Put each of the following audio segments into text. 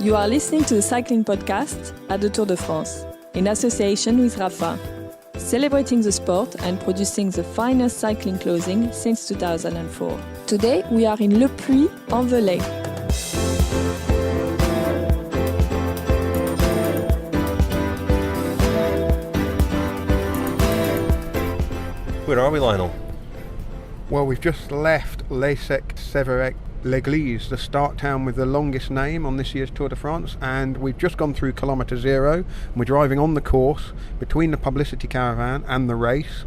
You are listening to the cycling podcast at the Tour de France, in association with Rapha, celebrating the sport and producing the finest cycling clothing since 2004. Today we are in Le Puy-en-Velay. Where are we, Lionel? Well, we've just left Laissac-Sévérac-l'Eglise, the start town with the longest name on this year's Tour de France, and we've just gone through kilometre zero, and we're driving on the course between the publicity caravan and the race,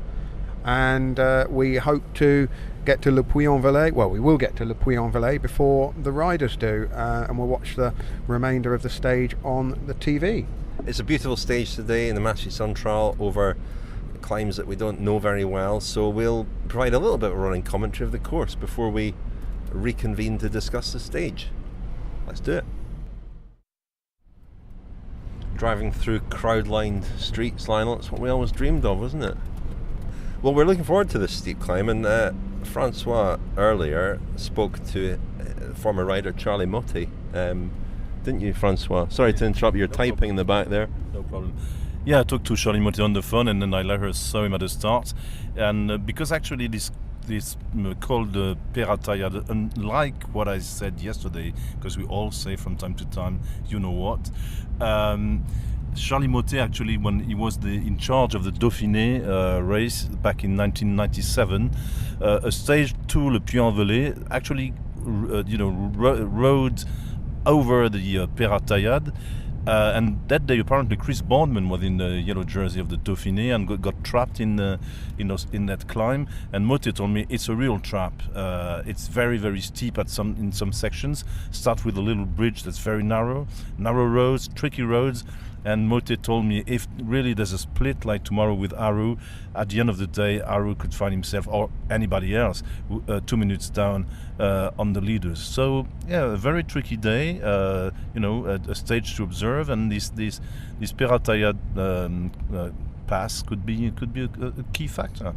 and we hope to get to Le Puy-en-Velay. Well, we will get to Le Puy-en-Velay before the riders do, and we'll watch the remainder of the stage on the TV. It's a beautiful stage today in the Massey Sun Trial over climbs that we don't know very well, so we'll provide a little bit of running commentary of the course before we reconvene to discuss the stage. Let's do it. Driving through crowd-lined streets, Lionel, it's what we always dreamed of, wasn't it? Well, we're looking forward to this steep climb, and François earlier spoke to former rider Charlie Motti, didn't you, François? Sorry to interrupt, you're typing in the back there. No problem. Yeah, I talked to Charlie Motti on the phone, and then I let her saw him at the start. And because actually this called Peratayad, unlike what I said yesterday, because we all say from time to time, you know what. Charlie Motti actually, when he was in charge of the Dauphiné race back in 1997, a stage 2 Le Puy-en-Velay actually, rode over the Peratayad. And that day, apparently, Chris Boardman was in the yellow jersey of the Dauphiné and got trapped in that climb. And Motti told me it's a real trap. It's very, very steep in some sections. Start with a little bridge that's very narrow roads, tricky roads. And Motti told me if really there's a split like tomorrow with Aru, at the end of the day, Aru could find himself or anybody else 2 minutes down on the leaders. So yeah, a very tricky day. A stage to observe, and this Peratayad pass could be a key factor.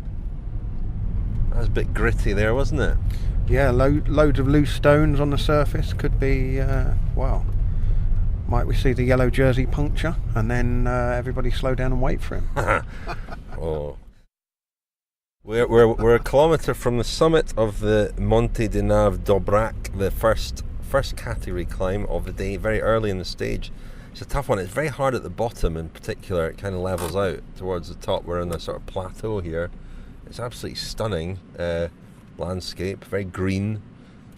That was a bit gritty there, wasn't it? Yeah, loads of loose stones on the surface. Could be might we see the yellow jersey puncture, and then everybody slow down and wait for him. Oh. We're a kilometre from the summit of the Monte de Nav d'Aubrac, the first category climb of the day, very early in the stage. It's a tough one. It's very hard at the bottom in particular. It kind of levels out towards the top. We're on a sort of plateau here. It's absolutely stunning landscape, very green,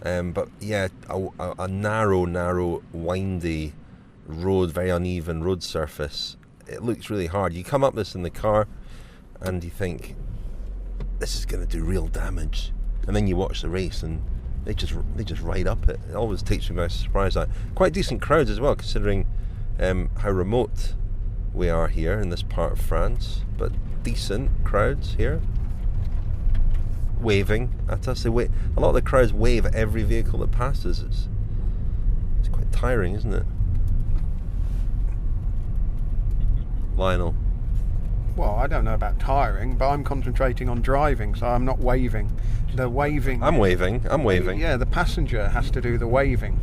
but yeah, a narrow, windy road, very uneven road surface. It looks really hard. You come up this in the car and you think this is going to do real damage, and then you watch the race and they just ride up it. It always takes me by surprise. That quite decent crowds as well, considering how remote we are here in this part of France, but decent crowds here waving at us. A lot of the crowds wave at every vehicle that passes. It's quite tiring, isn't it, Lionel? Well, I don't know about tiring, but I'm concentrating on driving, so I'm not waving. The waving... I'm waving. Yeah, the passenger has to do the waving.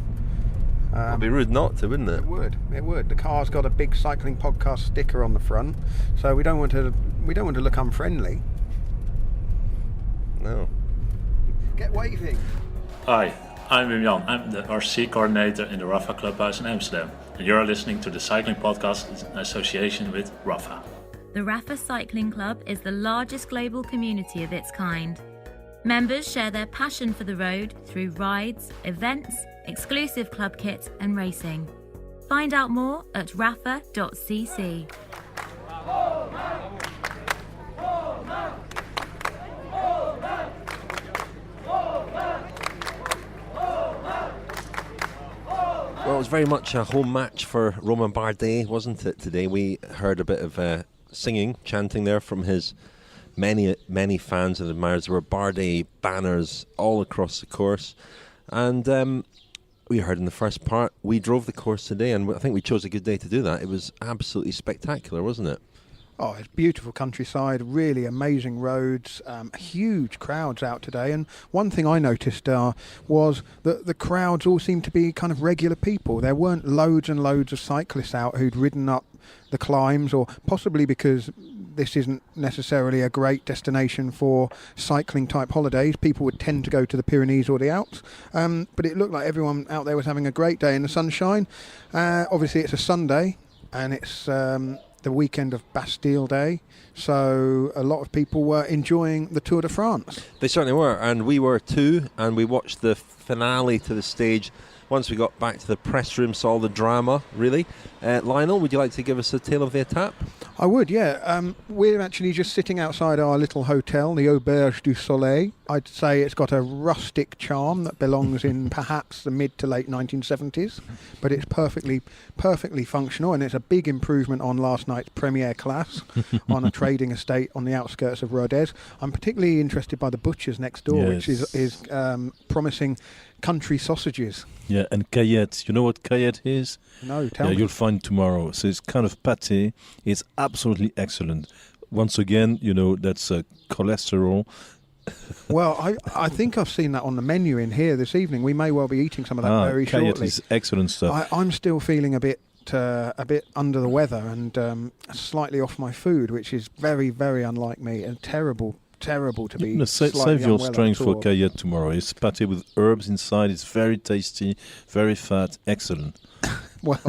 It'd be rude not to, wouldn't it? It would. The car's got a big cycling podcast sticker on the front, so we don't want to look unfriendly. No. Get waving. Hi, I'm Wim Jan. I'm the RC coordinator in the Rapha Clubhouse in Amsterdam, and you're listening to the Cycling Podcast in association with Rapha. The Rapha Cycling Club is the largest global community of its kind. Members share their passion for the road through rides, events, exclusive club kit and racing. Find out more at rapha.cc. Well, it was very much a home match for Romain Bardet, wasn't it, today? We heard a bit of singing, chanting there from his many fans and admirers. There were Bardet banners all across the course. And we heard in the first part, we drove the course today, and I think we chose a good day to do that. It was absolutely spectacular, wasn't it? Oh, it's beautiful countryside, really amazing roads, huge crowds out today. And one thing I noticed was that the crowds all seemed to be kind of regular people. There weren't loads and loads of cyclists out who'd ridden up the climbs, or possibly because this isn't necessarily a great destination for cycling type holidays. People would tend to go to the Pyrenees or the Alps, but it looked like everyone out there was having a great day in the sunshine. Obviously it's a Sunday, and it's the weekend of Bastille Day, so a lot of people were enjoying the Tour de France. They certainly were, and we were too, and we watched the finale to the stage. Once we got back to the press room, saw the drama, really. Lionel, would you like to give us a tale of the etape? I would, yeah. We're actually just sitting outside our little hotel, the Auberge du Soleil. I'd say it's got a rustic charm that belongs in perhaps the mid to late 1970s, but it's perfectly functional, and it's a big improvement on last night's Premier Class on a trading estate on the outskirts of Rodez. I'm particularly interested by the butchers next door, Yes. which is promising country sausages. Yeah, and caillette. You know what caillette is? No, tell Yeah, me. you'll find tomorrow. So it's kind of pâté. It's absolutely excellent. Once again, that's cholesterol. Well, I think I've seen that on the menu in here this evening. We may well be eating some of that very caillette shortly. is excellent stuff. I'm still feeling a bit under the weather and slightly off my food, which is very, very unlike me, and terrible to be slightly Save your unwell strength at for all. caillette tomorrow. It's pâté with herbs inside. It's very tasty, very fat, excellent. Well,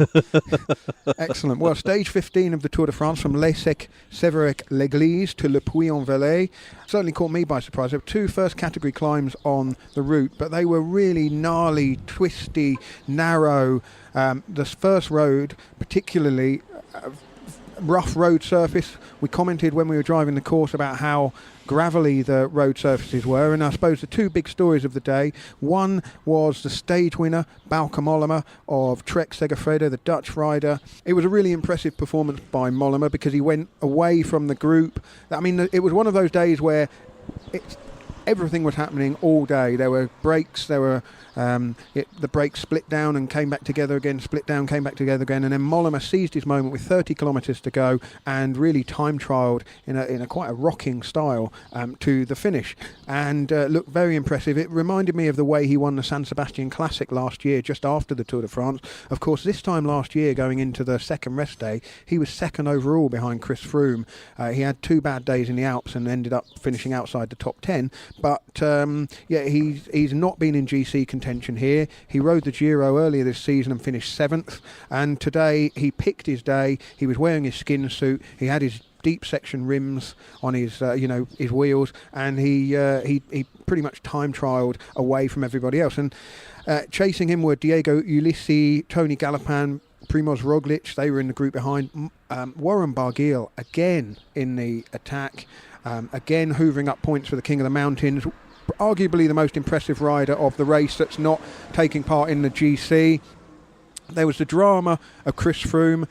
excellent. Well, stage 15 of the Tour de France, from Laissac-Sévérac-l'Eglise to Le Puy-en-Velay, certainly caught me by surprise. There were 2 first category climbs on the route, but they were really gnarly, twisty, narrow. The first road, particularly rough road surface. We commented when we were driving the course about how gravelly the road surfaces were, and I suppose the 2 big stories of the day, one was the stage winner Bauke Mollema of Trek Segafredo, the Dutch rider. It was a really impressive performance by Mollema because he went away from the group. I mean, it was one of those days where everything was happening all day. There were breaks, the brakes split down and came back together again, split down, came back together again, and then Mollema seized his moment with 30 kilometres to go and really time trialled in a quite a rocking style to the finish, and looked very impressive. It reminded me of the way he won the San Sebastian Classic last year, just after the Tour de France. Of course, this time last year, going into the second rest day, he was second overall behind Chris Froome. He had 2 bad days in the Alps and ended up finishing outside the top 10, but he's not been in GC contention here. He rode the Giro earlier this season and finished 7th, and today he picked his day. He was wearing his skin suit, he had his deep section rims on his his wheels, and he pretty much time trialled away from everybody else. And chasing him were Diego Ulissi, Tony Galopin, Primoz Roglic. They were in the group behind. Warren Barguil again in the attack, again hoovering up points for the King of the Mountains, arguably the most impressive rider of the race that's not taking part in the GC. There was the drama of Chris Froome.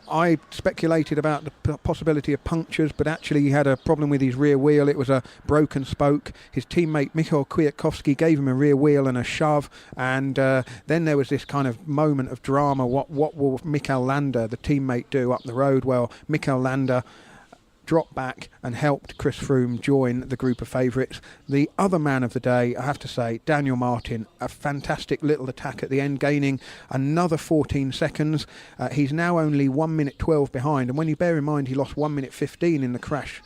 I speculated about the possibility of punctures, but actually he had a problem with his rear wheel. It was a broken spoke. His teammate Michał Kwiatkowski gave him a rear wheel and a shove, and then there was this kind of moment of drama. What will Mikel Landa, the teammate, do up the road? Well, Mikel Landa dropped back and helped Chris Froome join the group of favourites. The other man of the day, I have to say, Daniel Martin, a fantastic little attack at the end, gaining another 14 seconds. He's now only 1 minute 12 behind, and when you bear in mind he lost 1 minute 15 in the crash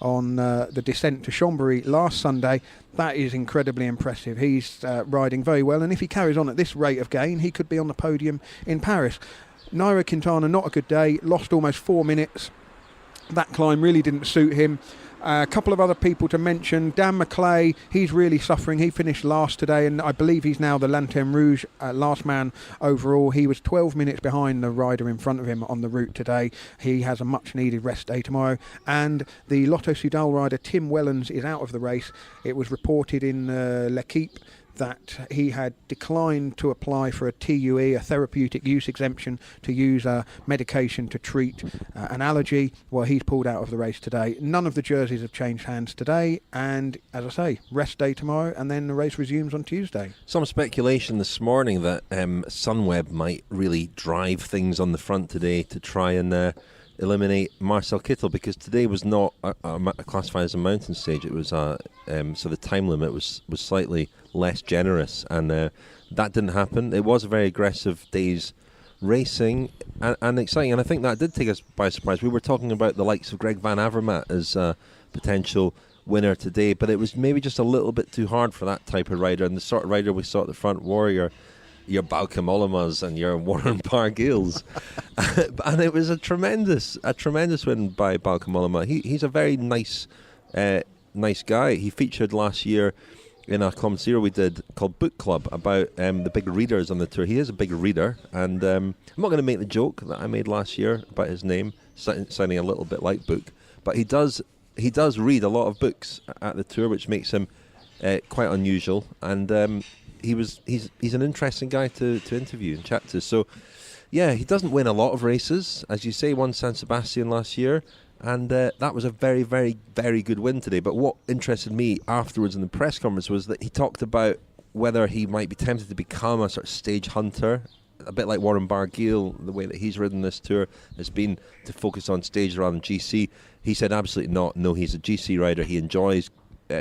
on the descent to Chambéry last Sunday, that is incredibly impressive. He's riding very well, and if he carries on at this rate of gain, he could be on the podium in Paris. Nairo Quintana, not a good day, lost almost 4 minutes. That climb really didn't suit him. A couple of other people to mention. Dan McClay, he's really suffering. He finished last today, and I believe he's now the Lanterne Rouge last man overall. He was 12 minutes behind the rider in front of him on the route today. He has a much-needed rest day tomorrow. And the Lotto Soudal rider Tim Wellens is out of the race. It was reported in L'Equipe that he had declined to apply for a TUE, a therapeutic use exemption, to use a medication to treat an allergy. Well, he's pulled out of the race today. None of the jerseys have changed hands today, and as I say, rest day tomorrow, and then the race resumes on Tuesday. Some speculation this morning that Sunweb might really drive things on the front today to try and eliminate Marcel Kittel, because today was not classified as a mountain stage. It was so the time limit was slightly less generous, and that didn't happen. It was a very aggressive day's racing and exciting, and I think that did take us by surprise. We were talking about the likes of Greg Van Avermaet as a potential winner today, but it was maybe just a little bit too hard for that type of rider, and the sort of rider we saw at the front were your Bauke Mollemas and your Warren Barguils. And it was a tremendous win by Bauke Mollema. He's a very nice guy. He featured last year in a Thomazeau we did called Book Club about the big readers on the tour. He is a big reader, and I'm not going to make the joke that I made last year about his name sounding a little bit like Book, but he does read a lot of books at the tour, which makes him quite unusual, and he's an interesting guy to interview and chat to. So yeah, he doesn't win a lot of races, as you say. Won San Sebastian last year, and that was a very, very, very good win today. But what interested me afterwards in the press conference was that he talked about whether he might be tempted to become a sort of stage hunter, a bit like Warren Barguil. The way that he's ridden this tour has been to focus on stage rather than GC. He said absolutely not. No, he's a GC rider. He enjoys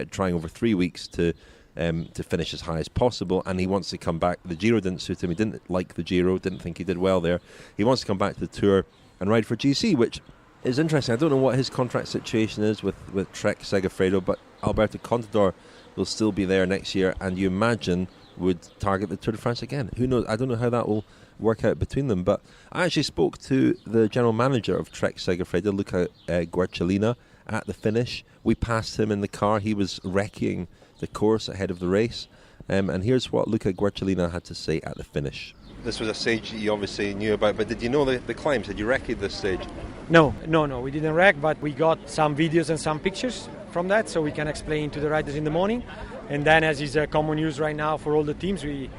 trying over 3 weeks to finish as high as possible, and he wants to come back. The Giro didn't suit him. He didn't like the Giro, didn't think he did well there. He wants to come back to the Tour and ride for GC, which is interesting. I don't know what his contract situation is with Trek Segafredo, but Alberto Contador will still be there next year, and you imagine would target the Tour de France again. Who knows? I don't know how that will work out between them, but I actually spoke to the general manager of Trek Segafredo, Luca Guercillena, at the finish. We passed him in the car. He was wrecking the course ahead of the race, and here's what Luca Guercillena had to say at the finish. This was a stage you obviously knew about, but did you know the climbs? Did you wreck this stage? No, we didn't wreck, but we got some videos and some pictures from that, so we can explain to the riders in the morning. And then, as is common use right now for all the teams, we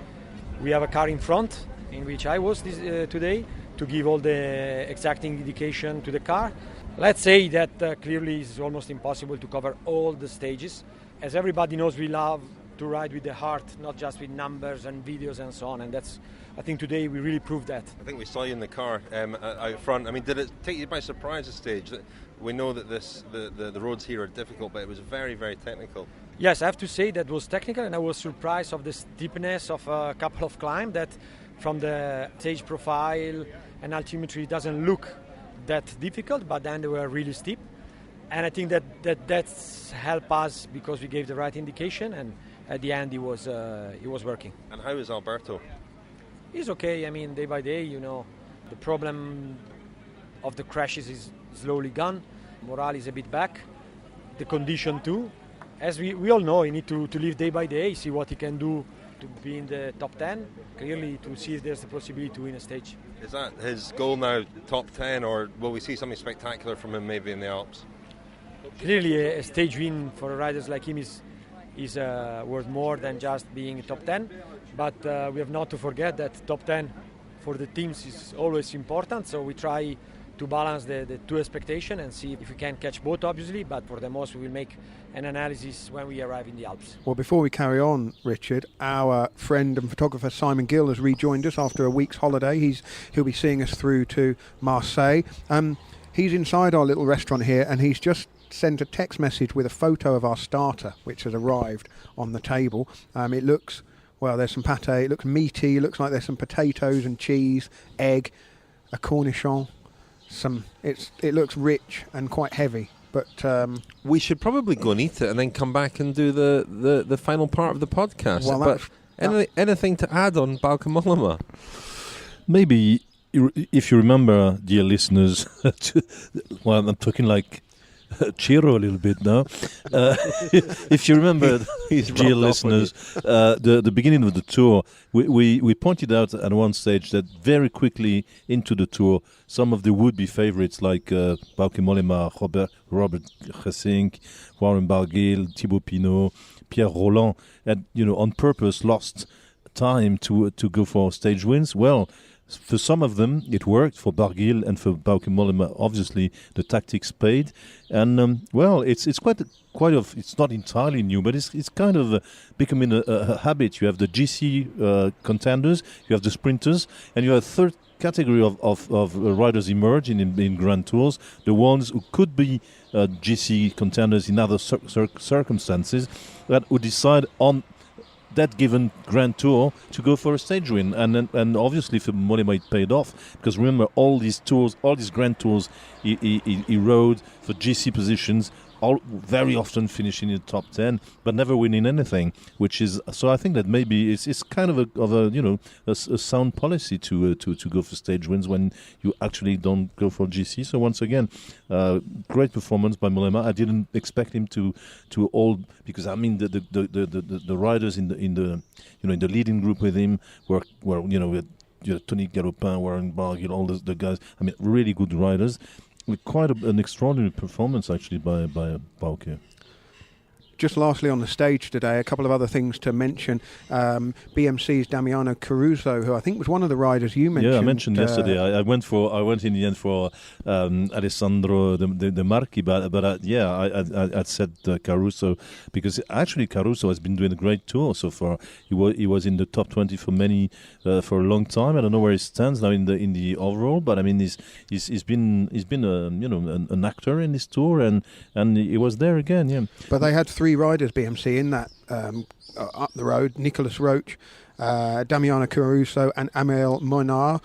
have a car in front, in which I was today, to give all the exacting indication to the car. Let's say that clearly it's almost impossible to cover all the stages. As everybody knows, we love to ride with the heart, not just with numbers and videos and so on. And that's, I think today we really proved that. I think we saw you in the car out front. I mean, did it take you by surprise, the stage? We know that the roads here are difficult, but it was very, very technical. Yes, I have to say that was technical, and I was surprised of the steepness of a couple of climbs that from the stage profile and altimetry doesn't look that difficult, but then they were really steep. And I think that's helped us because we gave the right indication, and at the end it was working. And how is Alberto? He's okay. I mean, day by day, the problem of the crashes is slowly gone. Morale is a bit back. The condition too. As we all know, you need to live day by day, see what he can do to be in the top 10, clearly to see if there's a possibility to win a stage. Is that his goal now, top 10, or will we see something spectacular from him maybe in the Alps? Clearly a stage win for riders like him is worth more than just being top 10, but we have not to forget that top 10 for the teams is always important, so we try to balance the two expectations and see if we can catch both, obviously, but for the most we will make an analysis when we arrive in the Alps. Well, before we carry on, Richard, our friend and photographer Simon Gill has rejoined us after a week's holiday. He'll be seeing us through to Marseille. He's inside our little restaurant here, and he's just sent a text message with a photo of our starter, which has arrived on the table. It looks, well, there's some pate, it looks meaty, it looks like there's some potatoes and cheese, egg, a cornichon. It looks rich and quite heavy, but we should probably go and eat it and then come back and do the final part of the podcast. Well, but anything to add on Bauke Mollema? Maybe if you remember, dear listeners, well, I'm talking like Chiro a little bit now. If you remember, dear listeners, the beginning of the tour, we pointed out at one stage that very quickly into the tour, some of the would-be favorites like Bauke Mollema, Robert Gesink, Warren Barguil, Thibaut Pinot, Pierre Rolland had, on purpose lost time to go for stage wins. Well, For some of them, it worked. For Barguil and for Bauke Mollema, obviously the tactics paid, and it's quite it's not entirely new, but it's kind of becoming a habit. You have the GC contenders, you have the sprinters, and you have a third category of riders emerge in Grand Tours, the ones who could be GC contenders in other circumstances, that would decide on that given Grand Tour to go for a stage win, and obviously for Mollema it paid off, because remember all these Grand Tours he rode for GC positions, all very often finishing in the top 10, but never winning anything. Which is so. I think that maybe it's kind of a sound policy to go for stage wins when you actually don't go for GC. So once again, great performance by Mollema. I didn't expect him to all, because I mean the riders in the leading group with him were Tony Galopin, Warren Barguil, all the guys. I mean, really good riders. Quite an extraordinary performance, actually, by Bauke. Just lastly on the stage today, a couple of other things to mention. BMC's Damiano Caruso, who I think was one of the riders you mentioned. Yeah, I mentioned yesterday. I went in the end for Alessandro De Marchi, but I said Caruso, because actually Caruso has been doing a great tour so far. He was in the top 20 for a long time. I don't know where he stands now in the overall, but I mean he's been an actor in this tour, and he was there again. Yeah. But they had 3 riders, BMC, in that up the road: Nicolas Roche, Damiano Caruso, and Amel Monar.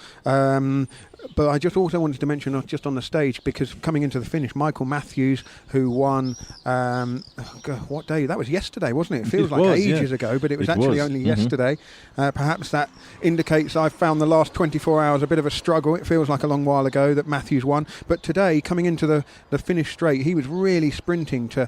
But I just also wanted to mention, just on the stage, because coming into the finish, Michael Matthews, who won, what day? That was yesterday, wasn't it? It feels like ages ago, but it was only yesterday. Perhaps that indicates I've found the last 24 hours a bit of a struggle. It feels like a long while ago that Matthews won. But today, coming into the finish straight, he was really sprinting to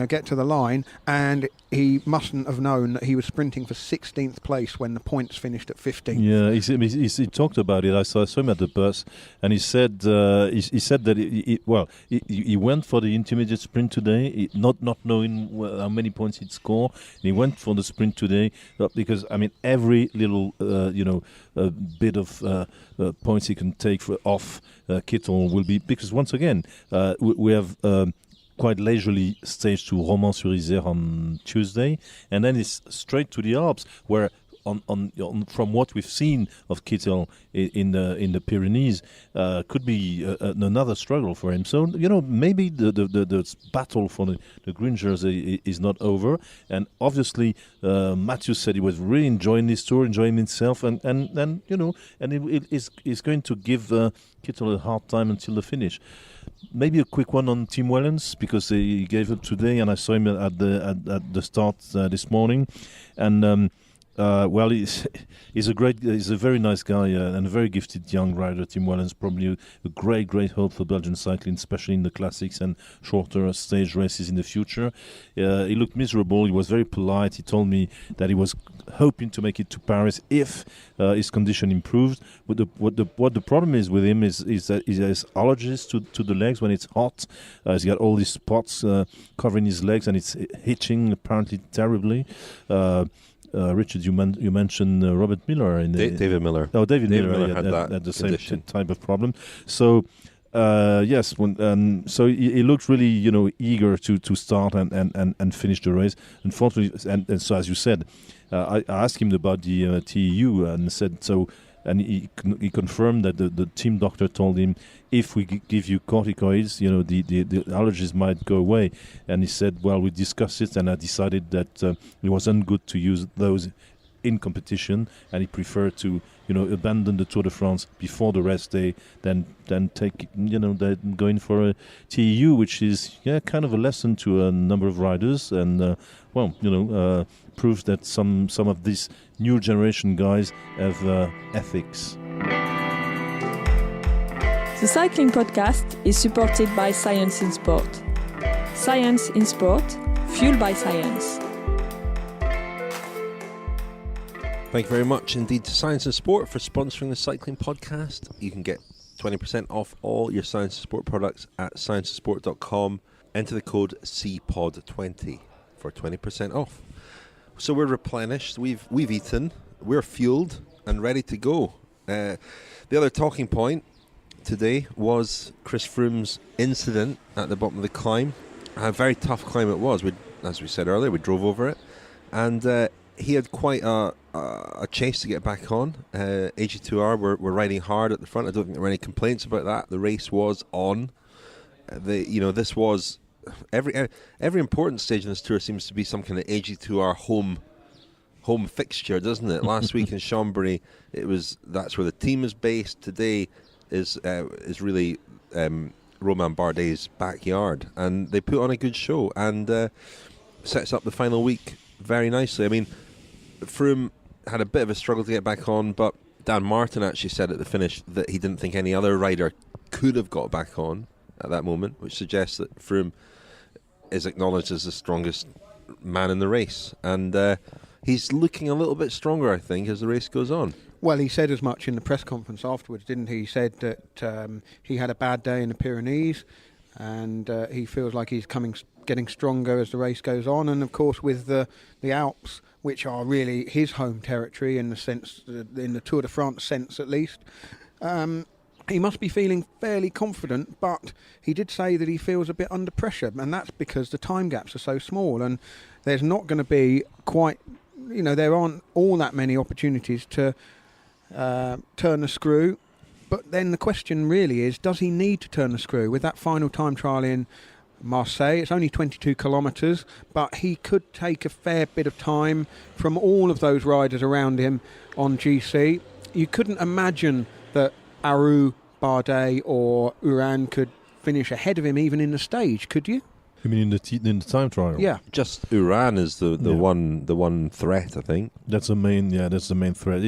get to the line, and he mustn't have known that he was sprinting for 16th place when the points finished at 15th. Yeah, he talked about it. I saw him at the bus, and he said that he went for the intermediate sprint today, not knowing how many points he'd score. And he went for the sprint today because every little bit of points he can take off Kittel will be, because once again we have. Quite leisurely stage to Romans-sur-Isère on Tuesday, and then it's straight to the Alps, where on from what we've seen of Kittel in the Pyrenees, could be another struggle for him. So maybe the battle for the green jersey is not over. And obviously Matthew said he was really enjoying this tour, enjoying himself, and it is going to give Kittel a hard time until the finish. Maybe a quick one on Tim Wellens, because he gave up today, and I saw him at the start this morning, and he's a very nice guy and a very gifted young rider. Tim Wellens, probably a great hope for Belgian cycling, especially in the classics and shorter stage races in the future. He looked miserable. He was very polite. He told me that he was hoping to make it to Paris if his condition improved. But what the problem is with him is that he has allergies to the legs when it's hot. He's got all these spots covering his legs, and it's itching apparently terribly. Richard, you mentioned Robert Miller. David Miller. Oh, David Miller had the condition. same type of problem. So, yes, so he looked really, eager to start and finish the race. Unfortunately, and so as you said, I asked him about the TEU and said so. And he confirmed that the team doctor told him, if we give you corticoids, the allergies might go away. And he said, well, we discussed it, and I decided that it wasn't good to use those in competition, and he preferred to abandon the Tour de France before the rest day than take going for a TEU, which is kind of a lesson to a number of riders, and proves that some of these new generation guys have ethics. The Cycling Podcast is supported by Science in Sport. Science in Sport, fueled by science. Thank you very much indeed to Science and Sport for sponsoring the Cycling Podcast. You can get 20% off all your Science and Sport products at scienceandsport.com. Enter the code CPOD20 for 20% off. So we're replenished, we've eaten, we're fueled and ready to go. The other talking point today was Chris Froome's incident at the bottom of the climb. A very tough climb it was. As we said earlier, we drove over it, and he had quite a chase to get back on. AG2R were riding hard at the front. I don't think there were any complaints about that. The race was on. This was every important stage in this tour seems to be some kind of AG2R home fixture, doesn't it? Last week in Chambéry, that's where the team is based. Today is really Romain Bardet's backyard, and they put on a good show and sets up the final week very nicely. I mean, Froome had a bit of a struggle to get back on, but Dan Martin actually said at the finish that he didn't think any other rider could have got back on at that moment, which suggests that Froome is acknowledged as the strongest man in the race, and he's looking a little bit stronger, I think, as the race goes on. Well, he said as much in the press conference afterwards, didn't he? He said that he had a bad day in the Pyrenees, and he feels like he's getting stronger as the race goes on. And of course, with the Alps, which are really his home territory in the sense, in the Tour de France sense at least, he must be feeling fairly confident. But he did say that he feels a bit under pressure, and that's because the time gaps are so small, and there's not going to be there aren't all that many opportunities to turn the screw. But then the question really is, does he need to turn the screw? With that final time trial in Marseille, it's only 22 kilometres, but he could take a fair bit of time from all of those riders around him on GC. You couldn't imagine that Aru, Bardet or Uran could finish ahead of him even in the stage, could you? You mean in the time trial? Yeah. Just Uran is the one threat, I think. That's the main threat.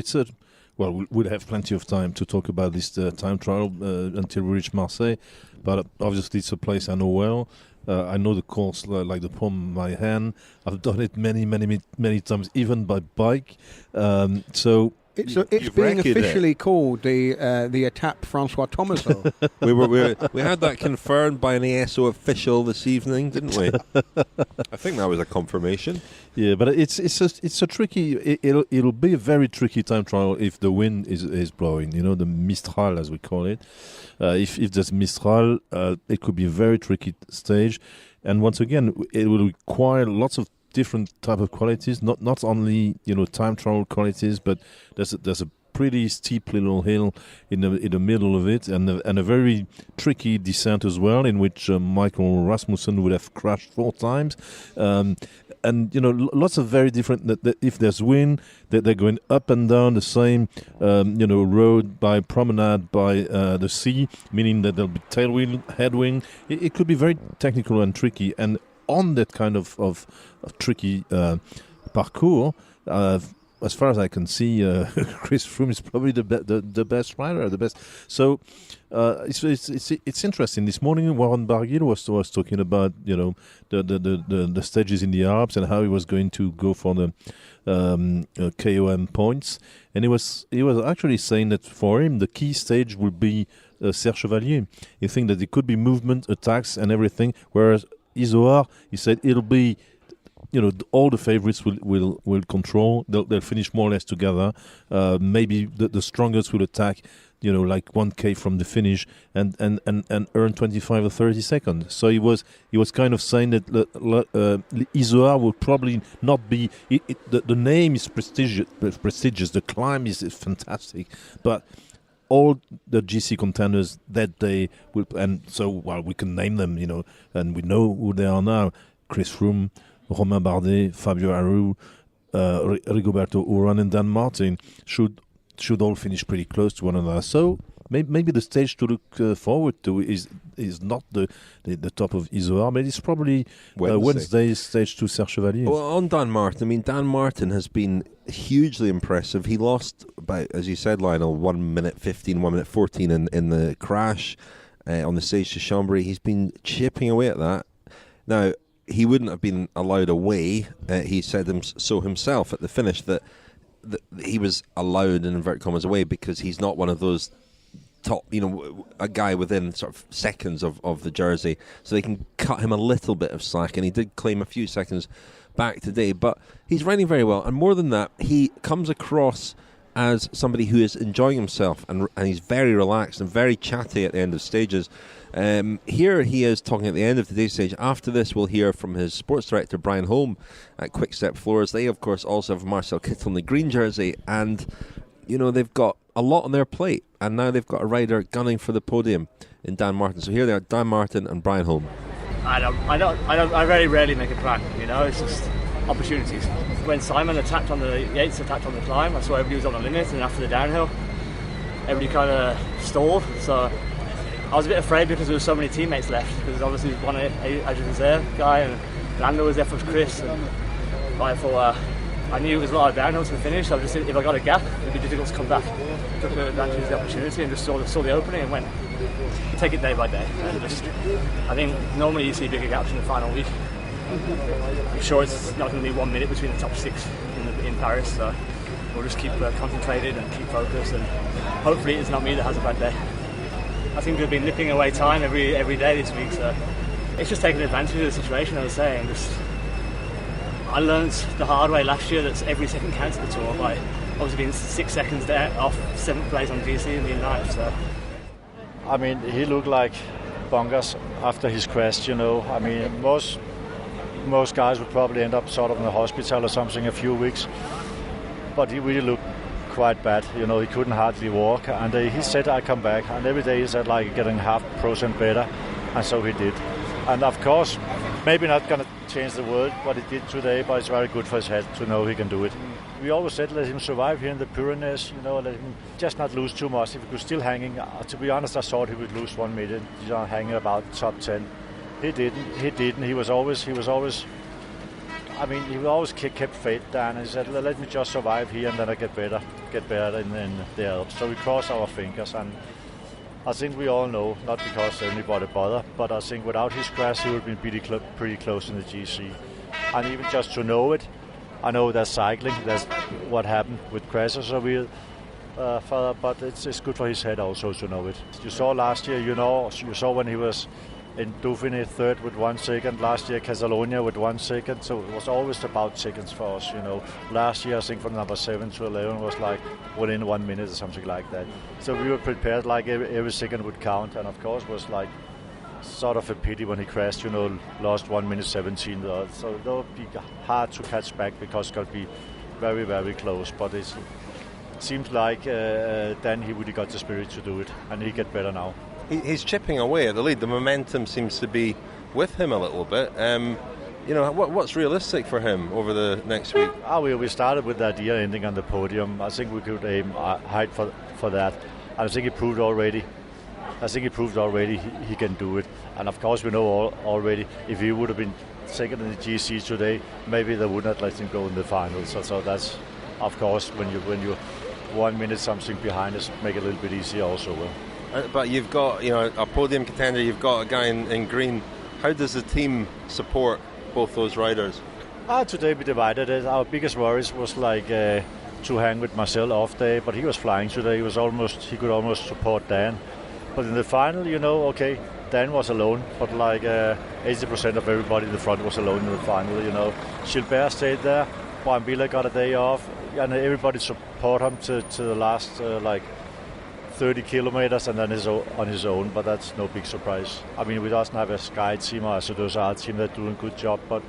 We'll have plenty of time to talk about this time trial until we reach Marseille, but obviously it's a place I know well. I know the course like the palm of my hand. I've done it many times, even by bike. It's being officially called the Étape François Thomazeau. we had that confirmed by an ASO official this evening, didn't we? I think that was a confirmation. Yeah, but it's a tricky. It'll be a very tricky time trial if the wind is blowing. The Mistral, as we call it. If there's Mistral, it could be a very tricky stage, and once again, it will require lots of different type of qualities, not only time trial qualities, but there's a pretty steep little hill in the middle of it, and a very tricky descent as well, in which Michael Rasmussen would have crashed 4 times, and lots of very different. That if there's wind, that they're going up and down the same road by promenade by the sea, meaning that there'll be tailwind, headwind. It could be very technical and tricky, and on that kind of tricky parcours, as far as I can see, Chris Froome is probably the best rider, the best. So it's interesting. This morning, Warren Barguil was talking about the stages in the Alps and how he was going to go for the KOM points, and he was actually saying that for him the key stage will be Serre Chevalier. He thinks that it could be movement, attacks, and everything, whereas Izoard, he said it'll be, all the favorites will control. They'll finish more or less together. Maybe the strongest will attack, like 1K from the finish and earn 25 or 30 seconds. So he was kind of saying that Izoard will probably not be. The name is prestigious. The climb is fantastic, but all the GC contenders that day will, and so we can name them, and we know who they are now: Chris Froome, Romain Bardet, Fabio Aru, Rigoberto Urán, and Dan Martin should all finish pretty close to one another. So maybe the stage to look forward to is not the top of Izoard, but it's probably Wednesday's stage to Serre Chevalier. Well, on Dan Martin, Dan Martin has been hugely impressive. He lost about, as you said, Lionel, 1 minute 15, 1 minute 14 in the crash on the stage to Chambéry. He's been chipping away at that. Now, he wouldn't have been allowed away. He said so himself at the finish that he was allowed, in inverted commas, away because he's not one of those top, a guy within sort of seconds of the jersey, so they can cut him a little bit of slack, and he did claim a few seconds back today, but he's riding very well, and more than that, he comes across as somebody who is enjoying himself, and he's very relaxed and very chatty at the end of stages. Here he is talking at the end of today's stage. After this, we'll hear from his sports director, Brian Holm, at Quick Step Floors. They, of course, also have Marcel Kittel in the green jersey, and, you know, they've got a lot on their plate, and now they've got a rider gunning for the podium in Dan Martin. So here they are, Dan Martin and Brian Holm. I very rarely make a plan, you know, it's just opportunities. When Simon Yates attacked on the climb, I saw everybody was on the limit, and after the downhill, everybody kind of stalled. So I was a bit afraid because there were so many teammates left, because obviously one Adrian was there, guy, and Lando was there for Chris. And I thought, I knew it was a lot of downhill to the finish, so if I got a gap, it'd be difficult to come back. Took advantage of the opportunity and just saw the opening and went, take it day by day. And I think normally you see bigger gaps in the final week. I'm sure it's not going to be 1 minute between the top 6 in Paris, so we'll just keep concentrated and keep focused, and hopefully it's not me that has a bad day. I think we've been nipping away time every day this week, so it's just taking advantage of the situation. I was saying, I learned the hard way last year that every second counts at the Tour. By obviously being 6 seconds there off 7th place on GC and being ninth. So I mean, he looked like bonkers after his crash. You know, I mean, most guys would probably end up sort of in the hospital or something a few weeks, but he really looked quite bad. You know, he couldn't hardly walk, and he said, "I come back," and every day he said like getting 0.5% better, and so he did. And of course, maybe not going to change the world what he did today, but it's very good for his head to know he can do it. We always said let him survive here in the Pyrenees, you know, let him just not lose too much. If he was still hanging, to be honest, I thought he would lose 1 minute, you know, hanging about top 10. He didn't. He was always. I mean, he always kept faith down. He said, let me just survive here, and then I get better in the Alps. So we cross our fingers, and I think we all know, not because anybody bothered, but I think without his crash, he would have been pretty close in the GC. And even just to know it, I know that's cycling, that's what happened with crashes are real, but it's good for his head also to know it. You saw last year, you saw when he was in Dauphiné third with 1 second, last year Catalonia with 1 second, so it was always about seconds for us, you know. Last year I think from number 7 to 11 was like within 1 minute or something like that. So we were prepared like every second would count, and of course was like sort of a pity when he crashed, you know, lost 1 minute 17. So that would be hard to catch back because it's going to be very, very close, but it seems like then he would have got the spirit to do it, and he get better now. He's chipping away at the lead. The momentum seems to be with him a little bit. You know, what's realistic for him over the next week? We started with the idea ending on the podium. I think we could aim high for that. I think he proved already. He can do it. And of course, we know already if he would have been second in the GC today, maybe they would not let him go in the finals. So that's, of course, when you 1 minute something behind us, make it a little bit easier also. But you've got, you know, a podium contender. You've got a guy in green. How does the team support both those riders? Today we divided it. Our biggest worries was like to hang with Marcel off day, but he was flying today. He could almost support Dan. But in the final, you know, okay, Dan was alone, but like 80% of everybody in the front was alone in the final. You know, Gilbert stayed there. Brambilla got a day off, and everybody support him to the last 30 kilometers, and then on his own, but that's no big surprise. I mean, we doesn't have a Sky team or a team that doing a good job, but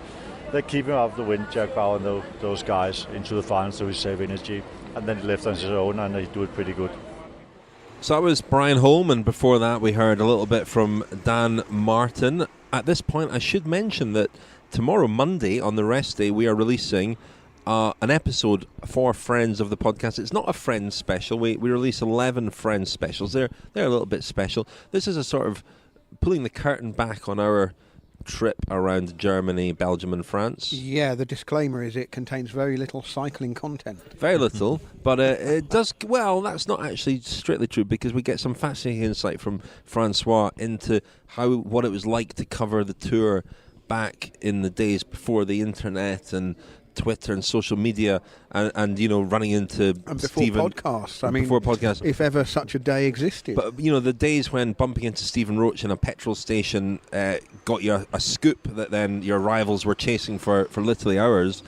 they're keeping up the wind, Jack Bauer and those guys into the final so we save energy, and then he left on his own and he do it pretty good. So that was Brian Holm, and before that we heard a little bit from Dan Martin. At this point I should mention that tomorrow, Monday, on the rest day, we are releasing an episode for friends of the podcast. It's not a friends special. We release 11 friends specials. They're a little bit special. This is a sort of pulling the curtain back on our trip around Germany, Belgium and France. Yeah, the disclaimer is it contains very little cycling content. Very little, but it does, well, that's not actually strictly true, because we get some fascinating insight from François into what it was like to cover the Tour back in the days before the internet and Twitter and social media, and you know, running into and before Stephen, podcasts. I mean, before podcasts, if ever such a day existed. But you know, the days when bumping into Stephen Roach in a petrol station got you a scoop that then your rivals were chasing for literally hours.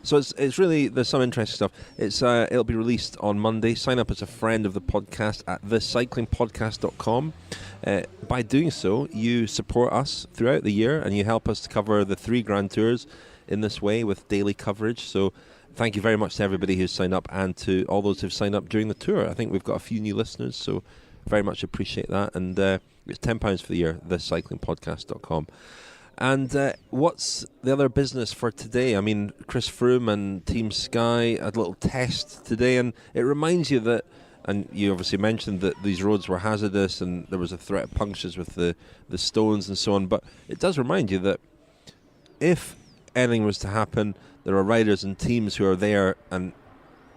So it's really, there's some interesting stuff. It'll be released on Monday. Sign up as a friend of the podcast at thecyclingpodcast.com. By doing so, you support us throughout the year and you help us to cover the 3 Grand Tours in this way with daily coverage. So thank you very much to everybody who's signed up and to all those who've signed up during the tour. I think we've got a few new listeners, so very much appreciate that. And it's £10 for the year, thecyclingpodcast.com. And what's the other business for today? I mean, Chris Froome and Team Sky had a little test today, and it reminds you that, and you obviously mentioned that these roads were hazardous and there was a threat of punctures with the stones and so on, but it does remind you that if anything was to happen, there are riders and teams who are there and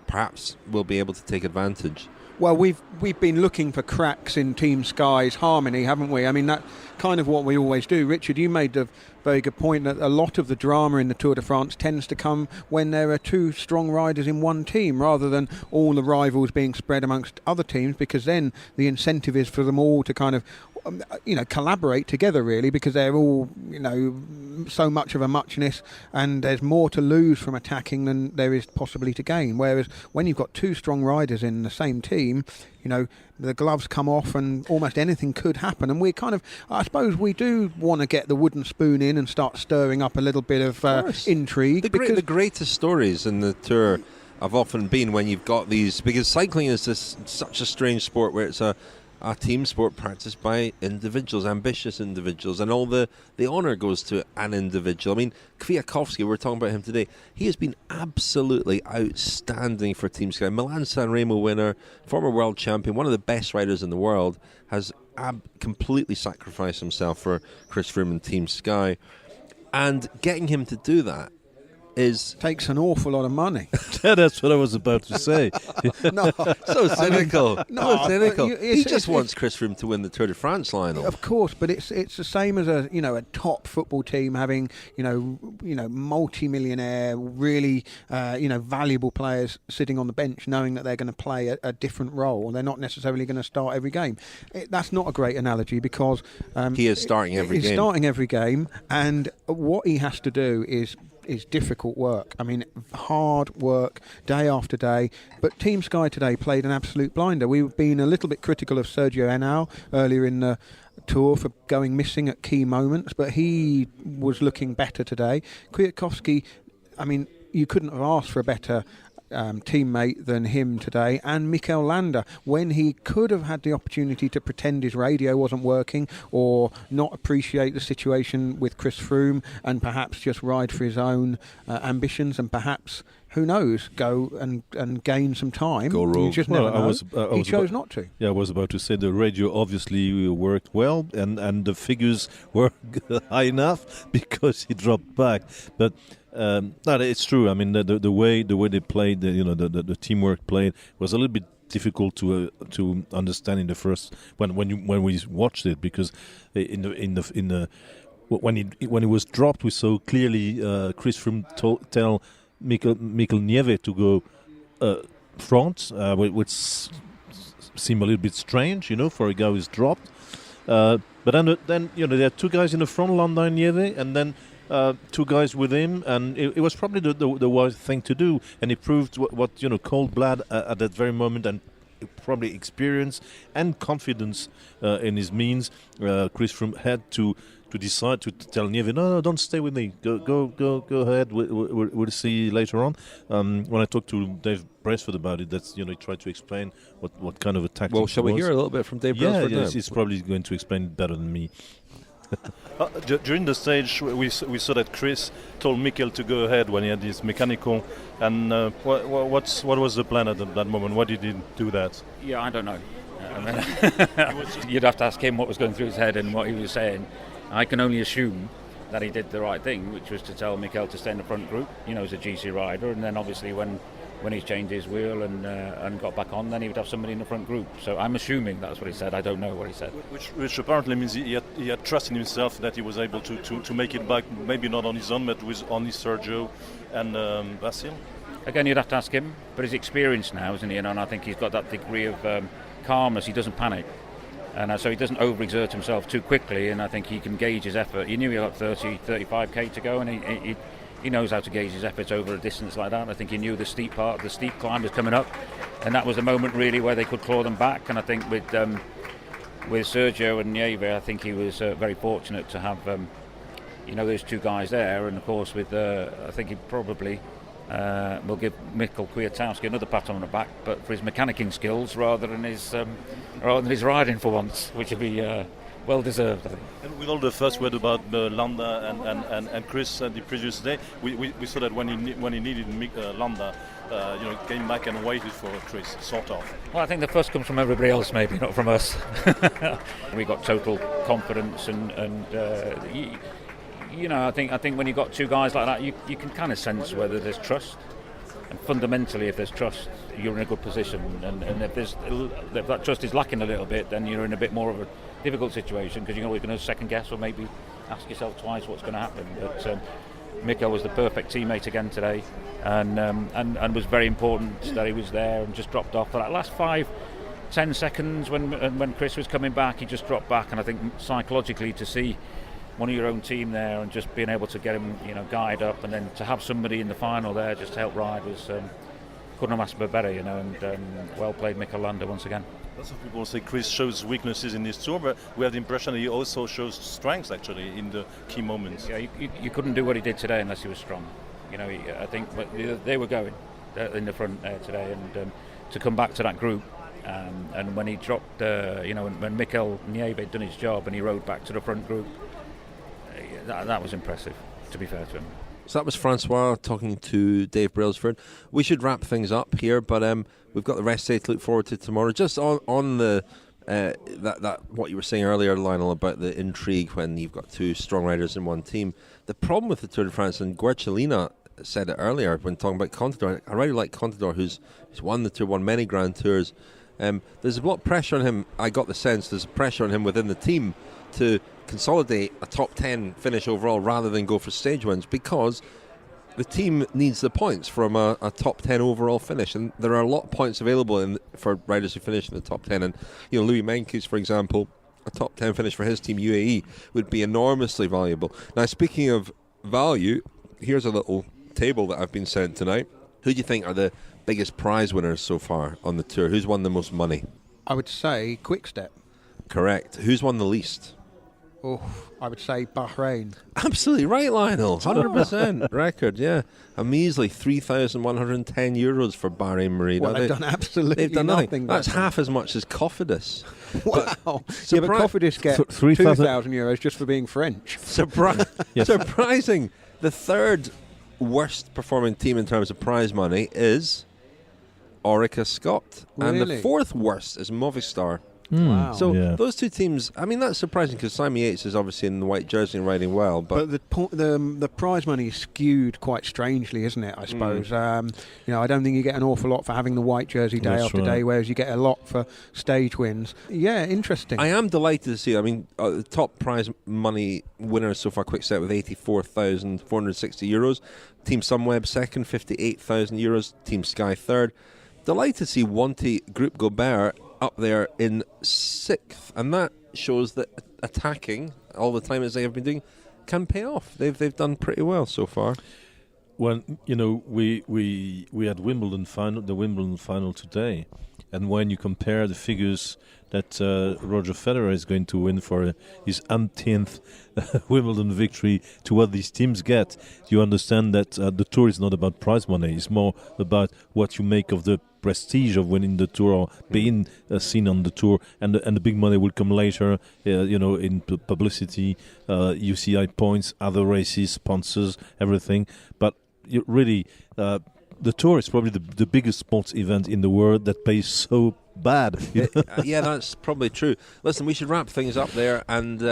perhaps will be able to take advantage. Well, we've been looking for cracks in Team Sky's harmony, haven't we? I mean, that's kind of what we always do. Richard, you made a very good point that a lot of the drama in the Tour de France tends to come when there are 2 strong riders in one team, rather than all the rivals being spread amongst other teams, because then the incentive is for them all to kind of collaborate together, really, because they're all, so much of a muchness, and there's more to lose from attacking than there is possibly to gain. Whereas when you've got 2 strong riders in the same team, the gloves come off and almost anything could happen. And we kind of, I suppose we do want to get the wooden spoon in and start stirring up a little bit of intrigue. The greatest stories in the Tour have often been when you've got these, because cycling is such a strange sport where it's a team sport practiced by individuals, ambitious individuals, and all the honour goes to an individual. I mean, Kwiatkowski, we're talking about him today, he has been absolutely outstanding for Team Sky. Milan-San Remo winner, former world champion, one of the best riders in the world, has completely sacrificed himself for Chris Froome and Team Sky. And getting him to do that takes an awful lot of money. That's what I was about to say. No, so cynical. So cynical. He just wants Chris Froome to win the Tour de France, Lionel. Of course, but it's the same as a top football team having multi-millionaire, really valuable players sitting on the bench, knowing that they're going to play a different role. They're not necessarily going to start every game. That's not a great analogy, because he is starting every game. He's starting every game, and what he has to do is difficult work. I mean, hard work day after day. But Team Sky today played an absolute blinder. We've been a little bit critical of Sergio Henao earlier in the Tour for going missing at key moments, but he was looking better today. Kwiatkowski, I mean, you couldn't have asked for a better teammate than him today. And Mikel Landa, when he could have had the opportunity to pretend his radio wasn't working or not appreciate the situation with Chris Froome and perhaps just ride for his own ambitions and perhaps, who knows, go and gain some time. Go rogue. You just never know. He chose not to. Yeah, I was about to say the radio obviously worked well and the figures were high enough because he dropped back. But no, it's true. I mean, the way they played, the teamwork played was a little bit difficult to understand in the first when we watched it, because when he was dropped, we saw clearly Chris Froome tell Mikel Nieve to go front, which seemed a little bit strange, for a guy who's dropped. But then there are 2 guys in the front, Landa and Nieve, and then 2 guys with him, and it was probably the wise thing to do, and he proved what cold blood at that very moment, and probably experience and confidence in his means. Chris Froome had to decide to tell Nieve, no, don't stay with me. Go ahead. We'll see you later on. When I talked to Dave Brailsford about it, that's he tried to explain what kind of a tactic. Well, shall we hear a little bit from Dave Brailsford? Yeah, he's probably going to explain it better than me. During the stage, we saw that Chris told Mikel to go ahead when he had his mechanical. And what was the plan at that moment? Why did he do that? Yeah, I don't know. You'd have to ask him what was going through his head and what he was saying. I can only assume that he did the right thing, which was to tell Mikel to stay in the front group, as a GC rider, and then obviously when he changed his wheel and got back on, then he would have somebody in the front group. So I'm assuming that's what he said. I don't know what he said. Which apparently means he had trust in himself that he was able to make it back, maybe not on his own, but with only Sergio and Basil. Again, you'd have to ask him, but he's experienced now, isn't he? And I think he's got that degree of calmness. He doesn't panic. And so he doesn't overexert himself too quickly, and I think he can gauge his effort. He knew he had 35k to go, and he knows how to gauge his efforts over a distance like that. I think he knew the steep climb was coming up, and that was the moment really where they could claw them back. And I think with Sergio and Nieve, I think he was very fortunate to have those two guys there. And of course with I think he probably will give Mikkel Kwiatkowski another pat on the back, but for his mechanicking skills rather than his riding for once, which would be well deserved, I think. And with all the fuss word about Landa and Chris the previous day, we saw that when he needed Landa, came back and waited for Chris, sort of. Well, I think the fuss comes from everybody else, maybe not from us. We got total confidence, and I think when you've got two guys like that, you can kind of sense whether there's trust. And fundamentally, if there's trust, you're in a good position. And if that trust is lacking a little bit, then you're in a bit more of a difficult situation, because you're always going to second guess or maybe ask yourself twice what's going to happen. But Mikkel was the perfect teammate again today, and was very important that he was there and just dropped off for that last 5-10 seconds when Chris was coming back. He just dropped back, and I think psychologically to see one of your own team there and just being able to get him guide up, and then to have somebody in the final there just to help ride was couldn't have asked for better, and well played Mikkel Landa once again. Lots of people say Chris shows weaknesses in this tour, but we have the impression that he also shows strengths actually in the key moments. Yeah, you couldn't do what he did today unless he was strong. I think they were going in the front there today, and to come back to that group, and when he dropped, when Mikkel Nieve had done his job and he rode back to the front group, that was impressive, to be fair to him. So that was François talking to Dave Brailsford. We should wrap things up here, but we've got the rest day to look forward to tomorrow. Just on the that what you were saying earlier, Lionel, about the intrigue when you've got two strong riders in one team. The problem with the Tour de France, and Guercillena said it earlier when talking about Contador, a rider like Contador who's won the Tour, won many Grand Tours, there's a lot of pressure on him. I got the sense there's pressure on him within the team to consolidate a top 10 finish overall rather than go for stage wins, because the team needs the points from a top 10 overall finish, and there are a lot of points available for riders who finish in the top 10. And Louis Meintjes, for example, a top 10 finish for his team UAE would be enormously valuable. Now, speaking of value, here's a little table that I've been sent tonight. Who do you think are the biggest prize winners so far on the tour? Who's won the most money? I would say Quickstep. Correct. Who's won the least? Oh, I would say Bahrain. Absolutely right, Lionel. 100% record, yeah. A measly €3,110 for Bahrain Merida. Well, they've done absolutely they've done nothing. That's half as much as Cofidis. Wow. But Cofidis get €2,000 just for being French. Yes. Surprising. The third worst performing team in terms of prize money is Orica Scott. Really? And the fourth worst is Movistar. Wow. So those two teams, I mean, that's surprising because Simon Yates is obviously in the white jersey and riding well. But the prize money is skewed quite strangely, isn't it, I suppose? I don't think you get an awful lot for having the white jersey day after day, whereas you get a lot for stage wins. Yeah, interesting. I am delighted to see, the top prize money winners so far, Quickstep with €84,460. Team Sunweb second, €58,000. Team Sky third. Delighted to see Wanty Group Gobert up there in sixth, and that shows that attacking all the time as they have been doing can pay off. They've done pretty well so far. Well, we had Wimbledon final today, and when you compare the figures that Roger Federer is going to win for his umpteenth Wimbledon victory to what these teams get, you understand that the Tour is not about prize money. It's more about what you make of the prestige of winning the Tour or being seen on the Tour, and the big money will come later, in publicity, UCI points, other races, sponsors, everything. But really, the Tour is probably the biggest sports event in the world that pays so bad. Yeah, that's probably true. Listen, we should wrap things up there and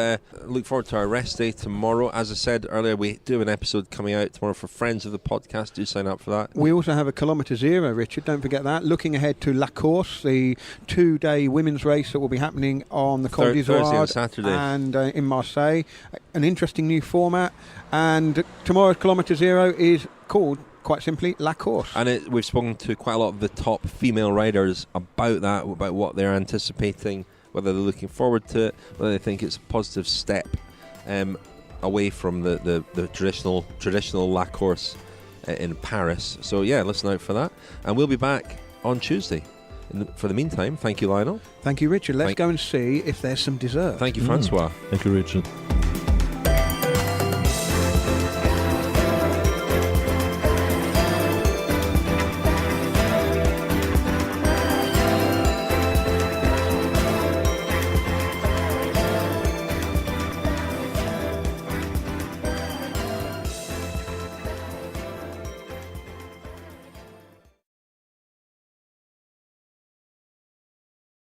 look forward to our rest day tomorrow. As I said earlier, we do have an episode coming out tomorrow for friends of the podcast. Do sign up for that. We also have a Kilometre Zero, Richard. Don't forget that. Looking ahead to La Course, the 2-day women's race that will be happening on the Col d'Izoard Thursday and Saturday, and in Marseille. An interesting new format. And tomorrow's Kilometre Zero is called, quite simply, La Course. And we've spoken to quite a lot of the top female riders about that, about what they're anticipating, whether they're looking forward to it, whether they think it's a positive step. away from the traditional La Course in Paris. So yeah, listen out for that. And we'll be back on Tuesday. For the meantime, thank you, Lionel. Thank you, Richard. Let's go and see if there's some dessert. Thank you, François. Thank you, Richard.